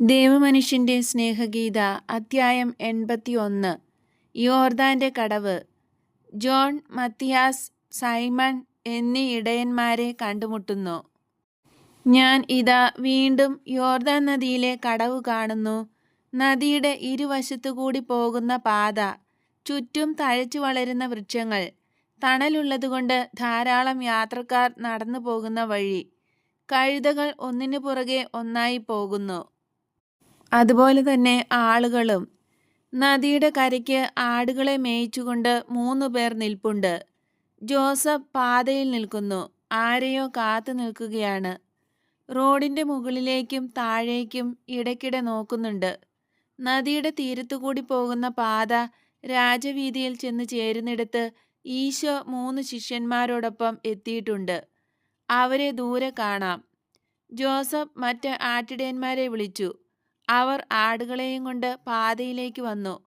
ദൈവമനുഷ്യന്റെ സ്നേഹഗീത അദ്ധ്യായം 81. യോർദാന്റെ കടവ്. John, മത്തിയാസ്, Simon എന്നീ ഇടയന്മാരെ കണ്ടുമുട്ടുന്നു. ഞാൻ ഇതാ വീണ്ടും യോർദാൻ നദിയിലെ കടവ് കാണുന്നു. നദിയുടെ ഇരുവശത്തുകൂടി പോകുന്ന പാത, ചുറ്റും തഴച്ചു വളരുന്ന വൃക്ഷങ്ങൾ, തണലുള്ളതുകൊണ്ട് ധാരാളം യാത്രക്കാർ നടന്നു പോകുന്ന വഴി, കഴുതകൾ ഒന്നിനു പുറകെ ഒന്നായി പോകുന്നു. അതുപോലെ തന്നെ ആളുകളും. നദിയുടെ കരയ്ക്ക് ആടുകളെ മേയിച്ചുകൊണ്ട് 3 പേർ നിൽപ്പുണ്ട്. ജോസഫ് പാതയിൽ നിൽക്കുന്നു, ആരെയോ കാത്തു നിൽക്കുകയാണ്. റോഡിന്റെ മുകളിലേക്കും താഴേക്കും ഇടയ്ക്കിടെ നോക്കുന്നുണ്ട്. നദിയുടെ തീരത്തുകൂടി പോകുന്ന പാത രാജവീതിയിൽ ചെന്ന് ചേരുന്നിടത്ത് ഈശോ 3 ശിഷ്യന്മാരോടൊപ്പം എത്തിയിട്ടുണ്ട്. അവരെ ദൂരെ കാണാം. ജോസഫ് മറ്റ് ആട്ടിടയന്മാരെ വിളിച്ചു. അവർ ആടുകളെയും കൊണ്ട് പാതയിലേക്ക് വന്നു.